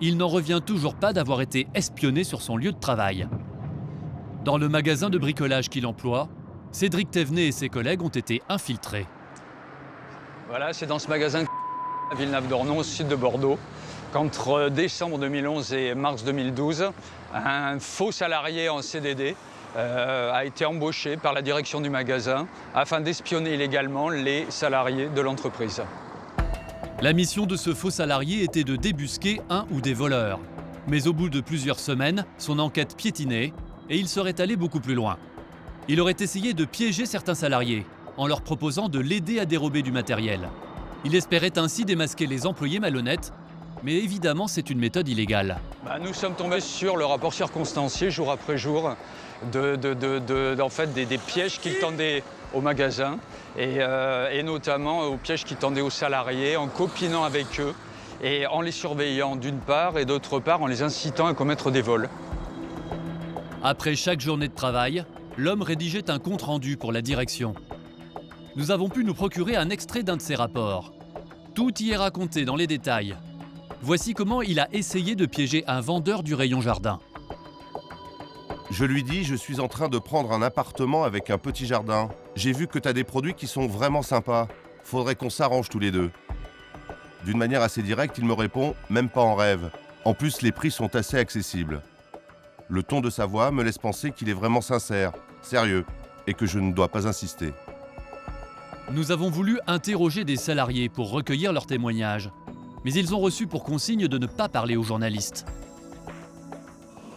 Il n'en revient toujours pas d'avoir été espionné sur son lieu de travail. Dans le magasin de bricolage qu'il emploie, Cédric Thévenet et ses collègues ont été infiltrés. Voilà, c'est dans ce magasin à Villeneuve-d'Ornon, au sud de Bordeaux, qu'entre décembre 2011 et mars 2012, un faux salarié en CDD a été embauché par la direction du magasin afin d'espionner illégalement les salariés de l'entreprise. La mission de ce faux salarié était de débusquer un ou des voleurs. Mais au bout de plusieurs semaines, son enquête piétinait et il serait allé beaucoup plus loin. Il aurait essayé de piéger certains salariés en leur proposant de l'aider à dérober du matériel. Il espérait ainsi démasquer les employés malhonnêtes, mais évidemment c'est une méthode illégale. Nous sommes tombés sur le rapport circonstancié jour après jour des pièges qu'il tendait au magasin et notamment aux pièges qu'il tendait aux salariés en copinant avec eux et en les surveillant d'une part et d'autre part en les incitant à commettre des vols. Après chaque journée de travail, l'homme rédigeait un compte-rendu pour la direction. Nous avons pu nous procurer un extrait d'un de ses rapports. Tout y est raconté dans les détails. Voici comment il a essayé de piéger un vendeur du rayon jardin. Je lui dis, je suis en train de prendre un appartement avec un petit jardin. J'ai vu que tu as des produits qui sont vraiment sympas. Faudrait qu'on s'arrange tous les deux. D'une manière assez directe, il me répond, même pas en rêve. En plus, les prix sont assez accessibles. Le ton de sa voix me laisse penser qu'il est vraiment sincère, sérieux, et que je ne dois pas insister. Nous avons voulu interroger des salariés pour recueillir leurs témoignages, mais ils ont reçu pour consigne de ne pas parler aux journalistes.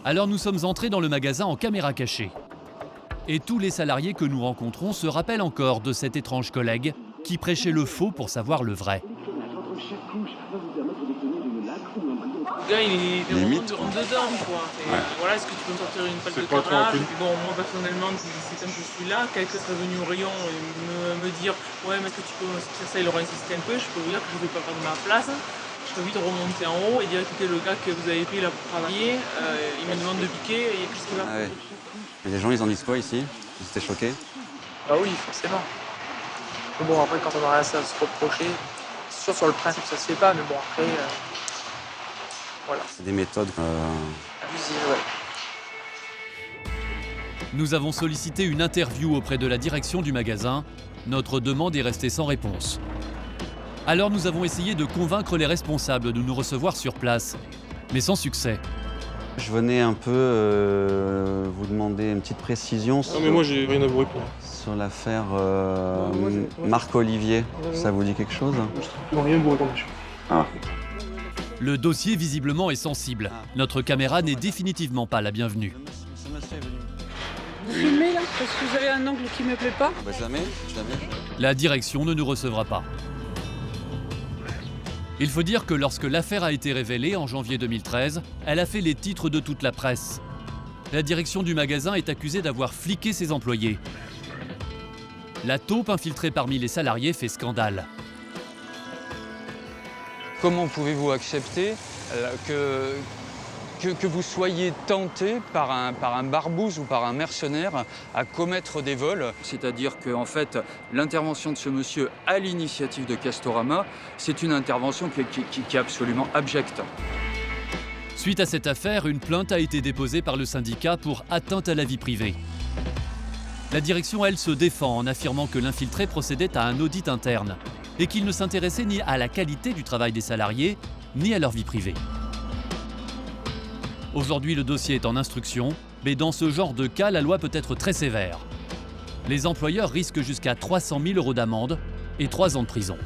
Alors nous sommes entrés dans le magasin en caméra cachée. Et tous les salariés que nous rencontrons se rappellent encore de cet étrange collègue qui prêchait le faux pour savoir le vrai. Le gars, il rentre dedans, quoi. Ouais. Voilà, est-ce que tu peux me sortir une pâte de carrelage? Et puis bon, moi personnellement, si comme je suis là, quelqu'un serait venu au rayon et me dire ouais, mais est-ce que tu peux me sortir ça? Il aurait insisté un peu, je peux vous dire que je ne vais pas faire de ma place. Je peux vite remonter en haut et dire écoutez, le gars que vous avez pris là pour travailler, il me demande de piquer et qu'est-ce qu'il va faire? Et les gens, ils en disent quoi ici? Ils étaient choqués? Ah oui, forcément. Mais bon, après, quand on a rien à se reprocher, c'est sûr sur le principe ça se fait pas, mais bon, après. Voilà. C'est des méthodes abusives, ouais. Nous avons sollicité une interview auprès de la direction du magasin. Notre demande est restée sans réponse. Alors nous avons essayé de convaincre les responsables de nous recevoir sur place, mais sans succès. Je venais un peu vous demander une petite précision sur, mais moi j'ai rien à vous répondre. Sur l'affaire Marc Olivier. Ça vous dit quelque chose? Non, rien à vous répondre. Ah. Le dossier visiblement est sensible. Notre caméra n'est définitivement pas la bienvenue. Vous filmez là parce que vous avez un angle qui me plaît pas? Jamais. La direction ne nous recevra pas. Il faut dire que lorsque l'affaire a été révélée en janvier 2013, elle a fait les titres de toute la presse. La direction du magasin est accusée d'avoir fliqué ses employés. La taupe infiltrée parmi les salariés fait scandale. Comment pouvez-vous accepter que vous soyez tenté par un barbouze ou par un mercenaire à commettre des vols? C'est-à-dire que en fait, l'intervention de ce monsieur à l'initiative de Castorama, c'est une intervention qui est absolument abjecte. Suite à cette affaire, une plainte a été déposée par le syndicat pour atteinte à la vie privée. La direction, elle, se défend en affirmant que l'infiltré procédait à un audit interne et qu'il ne s'intéressait ni à la qualité du travail des salariés, ni à leur vie privée. Aujourd'hui, le dossier est en instruction, mais dans ce genre de cas, la loi peut être très sévère. Les employeurs risquent jusqu'à 300 000 € d'amende et 3 ans de prison.